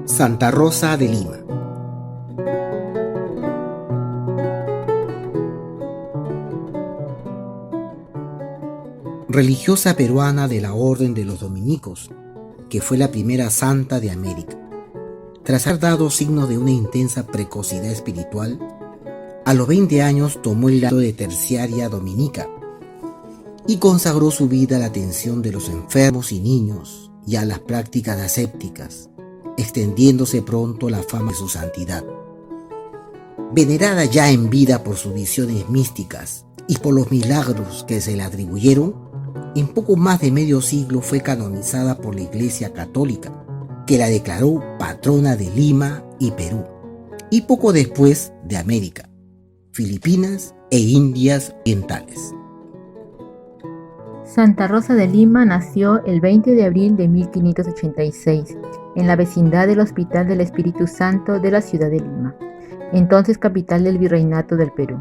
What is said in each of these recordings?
Santa Rosa de Lima. Religiosa peruana de la Orden de los Dominicos, que fue la primera santa de América. Tras haber dado signos de una intensa precocidad espiritual, a los 20 años tomó el hábito de terciaria dominica y consagró su vida a la atención de los enfermos y niños y a las prácticas ascéticas, extendiéndose pronto la fama de su santidad. Venerada ya en vida por sus visiones místicas y por los milagros que se le atribuyeron, en poco más de medio siglo fue canonizada por la Iglesia Católica, que la declaró patrona de Lima y Perú, y poco después de América, Filipinas e Indias Orientales. Santa Rosa de Lima nació el 20 de abril de 1586 en la vecindad del Hospital del Espíritu Santo de la ciudad de Lima, entonces capital del Virreinato del Perú.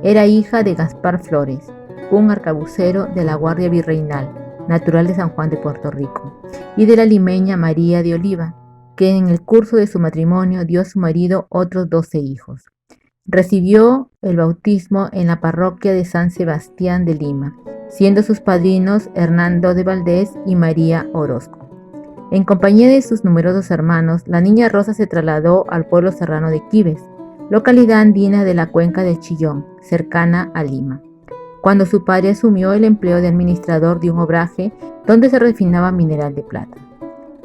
Era hija de Gaspar Flores, un arcabucero de la Guardia Virreinal, natural de San Juan de Puerto Rico, y de la limeña María de Oliva, que en el curso de su matrimonio dio a su marido otros 12 hijos. Recibió el bautismo en la parroquia de San Sebastián de Lima, siendo sus padrinos Hernando de Valdés y María Orozco. En compañía de sus numerosos hermanos, la niña Rosa se trasladó al pueblo serrano de Quibes, localidad andina de la cuenca del Chillón, cercana a Lima, cuando su padre asumió el empleo de administrador de un obraje donde se refinaba mineral de plata.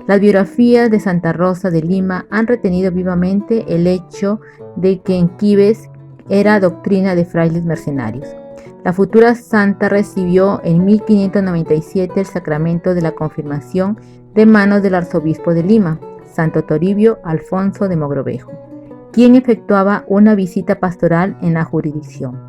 Las biografías de Santa Rosa de Lima han retenido vivamente el hecho de que en Quibes era doctrina de frailes mercenarios. La futura santa recibió en 1597 el sacramento de la confirmación de manos del arzobispo de Lima, Santo Toribio Alfonso de Mogrovejo, quien efectuaba una visita pastoral en la jurisdicción.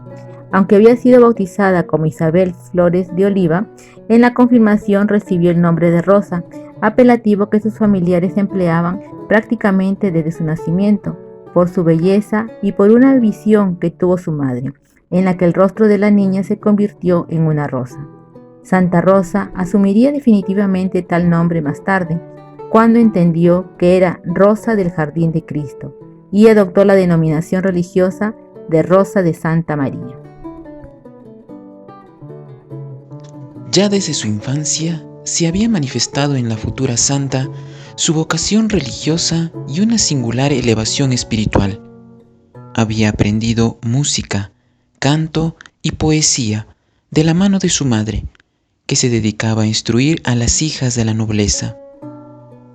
Aunque había sido bautizada como Isabel Flores de Oliva, en la confirmación recibió el nombre de Rosa, apelativo que sus familiares empleaban prácticamente desde su nacimiento, por su belleza y por una visión que tuvo su madre, en la que el rostro de la niña se convirtió en una rosa. Santa Rosa asumiría definitivamente tal nombre más tarde, cuando entendió que era Rosa del Jardín de Cristo, y adoptó la denominación religiosa de Rosa de Santa María. Ya desde su infancia se había manifestado en la futura santa su vocación religiosa y una singular elevación espiritual. Había aprendido música, canto y poesía de la mano de su madre, que se dedicaba a instruir a las hijas de la nobleza.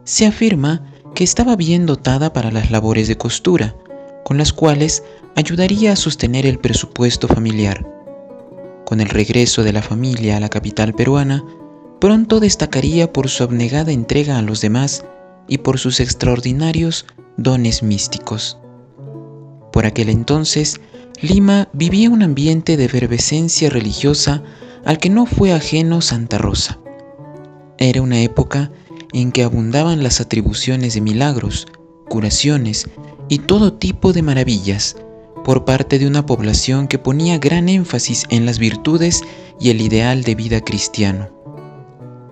Se afirma que estaba bien dotada para las labores de costura, con las cuales ayudaría a sostener el presupuesto familiar. Con el regreso de la familia a la capital peruana, pronto destacaría por su abnegada entrega a los demás y por sus extraordinarios dones místicos. Por aquel entonces, Lima vivía un ambiente de efervescencia religiosa al que no fue ajeno Santa Rosa. Era una época en que abundaban las atribuciones de milagros, curaciones y todo tipo de maravillas por parte de una población que ponía gran énfasis en las virtudes y el ideal de vida cristiano.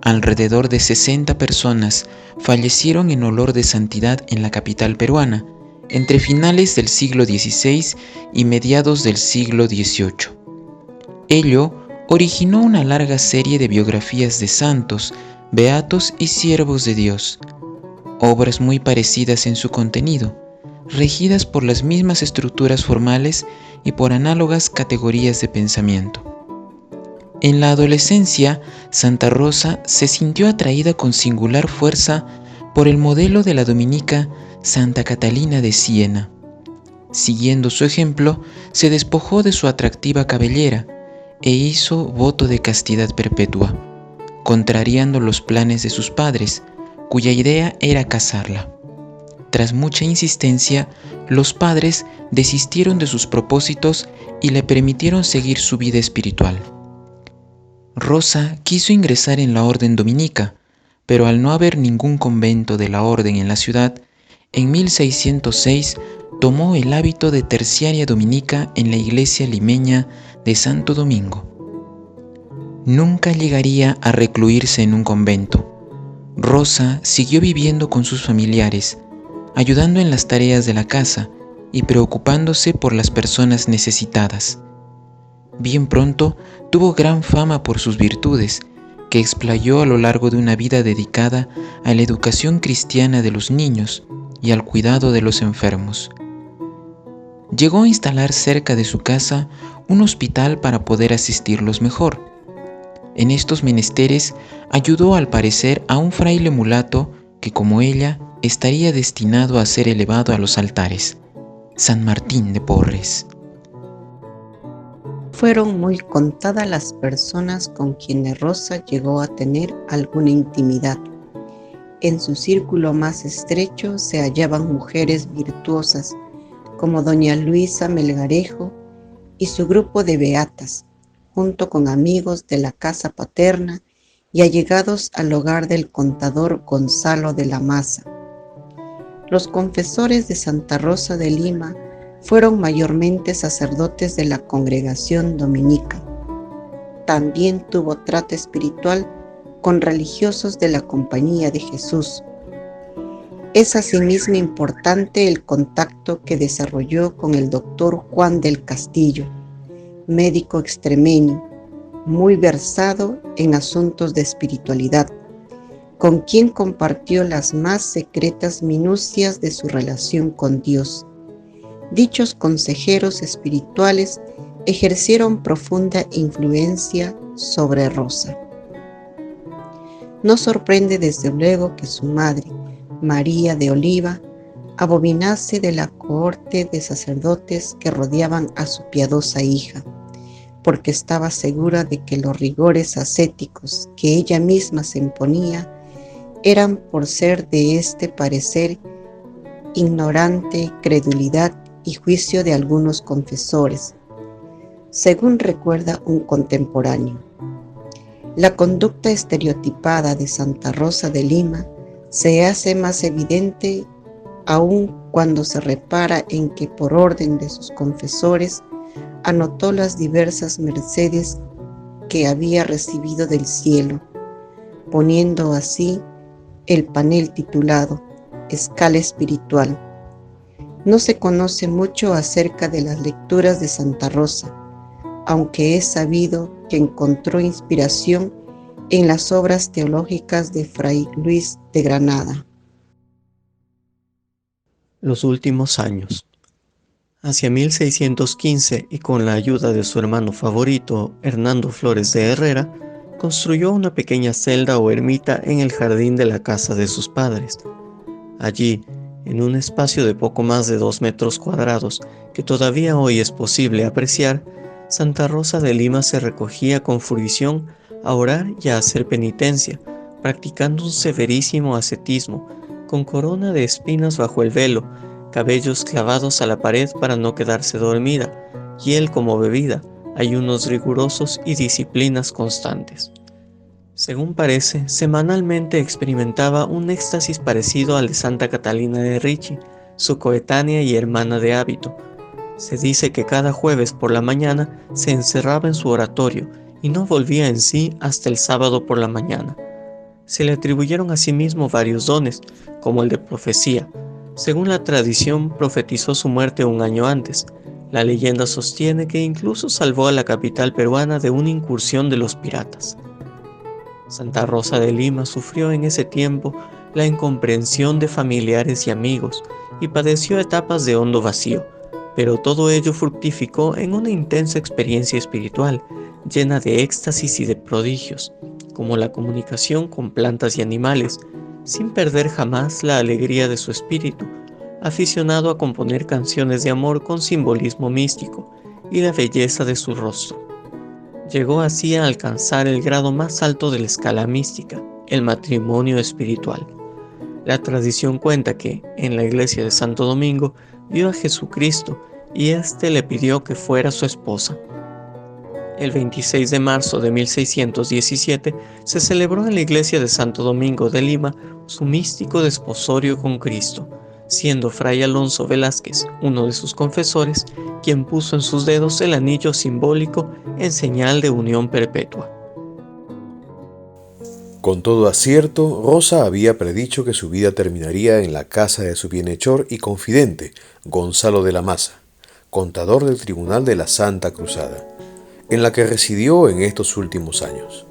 Alrededor de 60 personas fallecieron en olor de santidad en la capital peruana, entre finales del siglo XVI y mediados del siglo XVIII. Ello originó una larga serie de biografías de santos, beatos y siervos de Dios, obras muy parecidas en su contenido, regidas por las mismas estructuras formales y por análogas categorías de pensamiento. En la adolescencia, Santa Rosa se sintió atraída con singular fuerza por el modelo de la dominica Santa Catalina de Siena. Siguiendo su ejemplo, se despojó de su atractiva cabellera e hizo voto de castidad perpetua, contrariando los planes de sus padres, cuya idea era casarla. Tras mucha insistencia, los padres desistieron de sus propósitos y le permitieron seguir su vida espiritual. Rosa quiso ingresar en la orden dominica, pero al no haber ningún convento de la orden en la ciudad, en 1606 tomó el hábito de terciaria dominica en la iglesia limeña de Santo Domingo. nunca llegaría a recluirse en un convento. Rosa siguió viviendo con sus familiares, ayudando en las tareas de la casa y preocupándose por las personas necesitadas. Bien pronto tuvo gran fama por sus virtudes, que explayó a lo largo de una vida dedicada a la educación cristiana de los niños y al cuidado de los enfermos. Llegó a instalar cerca de su casa un hospital para poder asistirlos mejor. En estos menesteres ayudó al parecer a un fraile mulato que, como ella, estaría destinado a ser elevado a los altares, San Martín de Porres. Fueron muy contadas las personas con quienes Rosa llegó a tener alguna intimidad. En su círculo más estrecho se hallaban mujeres virtuosas como doña Luisa Melgarejo y su grupo de beatas, junto con amigos de la casa paterna y allegados al hogar del contador Gonzalo de la Maza. Los confesores de Santa Rosa de Lima fueron mayormente sacerdotes de la congregación dominica. También tuvo trato espiritual con religiosos de la Compañía de Jesús. Es asimismo importante el contacto que desarrolló con el doctor Juan del Castillo, médico extremeño, muy versado en asuntos de espiritualidad, con quien compartió las más secretas minucias de su relación con Dios. Dichos consejeros espirituales ejercieron profunda influencia sobre Rosa. No sorprende desde luego que su madre, María de Oliva, abominase de la cohorte de sacerdotes que rodeaban a su piadosa hija, porque estaba segura de que los rigores ascéticos que ella misma se imponía eran por ser de este parecer ignorante credulidad y juicio de algunos confesores, según recuerda un contemporáneo. La conducta estereotipada de Santa Rosa de Lima se hace más evidente aún cuando se repara en que por orden de sus confesores anotó las diversas mercedes que había recibido del cielo, poniendo así el panel titulado Escala Espiritual. No se conoce mucho acerca de las lecturas de Santa Rosa, aunque es sabido que encontró inspiración en las obras teológicas de Fray Luis de Granada. Los últimos años. Hacia 1615, y con la ayuda de su hermano favorito, Hernando Flores de Herrera, construyó una pequeña celda o ermita en el jardín de la casa de sus padres. Allí, en un espacio de poco más de 2 metros cuadrados, que todavía hoy es posible apreciar, Santa Rosa de Lima se recogía con fruición a orar y a hacer penitencia, practicando un severísimo ascetismo, con corona de espinas bajo el velo, cabellos clavados a la pared para no quedarse dormida, hiel como bebida, ayunos rigurosos y disciplinas constantes. Según parece, semanalmente experimentaba un éxtasis parecido al de Santa Catalina de Ricci, su coetánea y hermana de hábito. Se dice que cada jueves por la mañana se encerraba en su oratorio y no volvía en sí hasta el sábado por la mañana. Se le atribuyeron asimismo varios dones, como el de profecía. Según la tradición, profetizó su muerte 1 año antes. La leyenda sostiene que incluso salvó a la capital peruana de una incursión de los piratas. Santa Rosa de Lima sufrió en ese tiempo la incomprensión de familiares y amigos y padeció etapas de hondo vacío, pero todo ello fructificó en una intensa experiencia espiritual, llena de éxtasis y de prodigios, como la comunicación con plantas y animales, sin perder jamás la alegría de su espíritu, aficionado a componer canciones de amor con simbolismo místico y la belleza de su rostro. Llegó así a alcanzar el grado más alto de la escala mística, el matrimonio espiritual. La tradición cuenta que, en la iglesia de Santo Domingo, vio a Jesucristo y éste le pidió que fuera su esposa. El 26 de marzo de 1617 se celebró en la iglesia de Santo Domingo de Lima su místico desposorio con Cristo, siendo Fray Alonso Velázquez, uno de sus confesores, quien puso en sus dedos el anillo simbólico en señal de unión perpetua. Con todo acierto, Rosa había predicho que su vida terminaría en la casa de su bienhechor y confidente, Gonzalo de la Maza, contador del Tribunal de la Santa Cruzada, en la que residió en estos últimos años.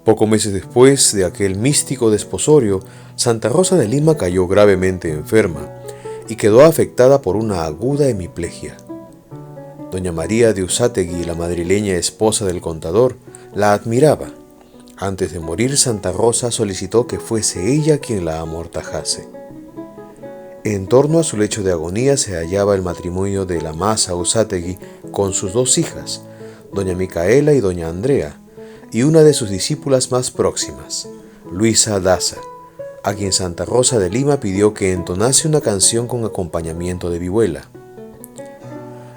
Pocos meses después de aquel místico desposorio, Santa Rosa de Lima cayó gravemente enferma y quedó afectada por una aguda hemiplegia. Doña María de Uzátegui, la madrileña esposa del contador, la admiraba. Antes de morir, Santa Rosa solicitó que fuese ella quien la amortajase. En torno a su lecho de agonía se hallaba el matrimonio de la Maza Uzátegui con sus dos hijas, doña Micaela y doña Andrea, y una de sus discípulas más próximas, Luisa Daza, a quien Santa Rosa de Lima pidió que entonase una canción con acompañamiento de vihuela.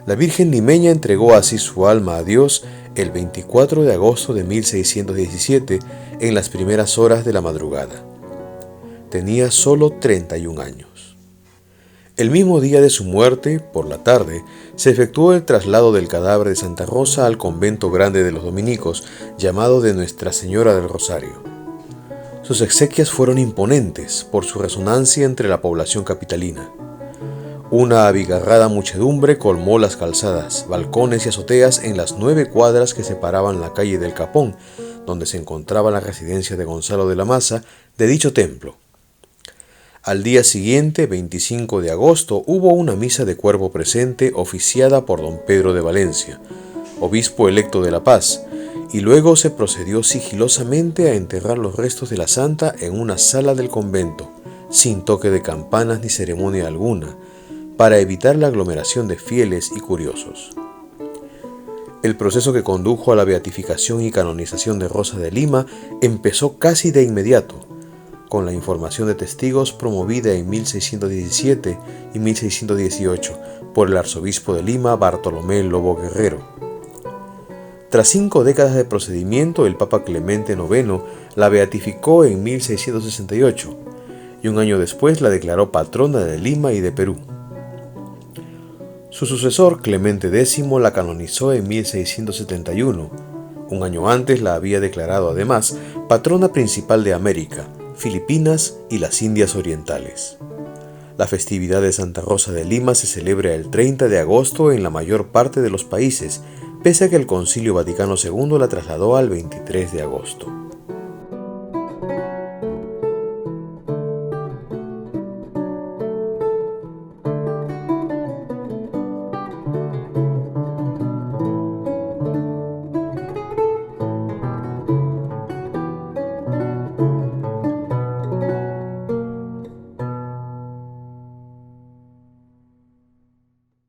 La Virgen limeña entregó así su alma a Dios el 24 de agosto de 1617 en las primeras horas de la madrugada. Tenía solo 31 años. El mismo día de su muerte, por la tarde, se efectuó el traslado del cadáver de Santa Rosa al convento grande de los dominicos, llamado de Nuestra Señora del Rosario. Sus exequias fueron imponentes por su resonancia entre la población capitalina. Una abigarrada muchedumbre colmó las calzadas, balcones y azoteas en las 9 cuadras que separaban la calle del Capón, donde se encontraba la residencia de Gonzalo de la Maza, de dicho templo. Al día siguiente, 25 de agosto, hubo una misa de cuerpo presente oficiada por don Pedro de Valencia, obispo electo de La Paz, y luego se procedió sigilosamente a enterrar los restos de la santa en una sala del convento, sin toque de campanas ni ceremonia alguna, para evitar la aglomeración de fieles y curiosos. El proceso que condujo a la beatificación y canonización de Rosa de Lima empezó casi de inmediato, con la información de testigos promovida en 1617 y 1618 por el arzobispo de Lima, Bartolomé Lobo Guerrero. Tras 5 décadas de procedimiento, el Papa Clemente IX la beatificó en 1668 y un año después la declaró patrona de Lima y de Perú. Su sucesor, Clemente X, la canonizó en 1671. Un año antes la había declarado además patrona principal de América, Filipinas y las Indias Orientales. La festividad de Santa Rosa de Lima se celebra el 30 de agosto en la mayor parte de los países, pese a que el Concilio Vaticano II la trasladó al 23 de agosto.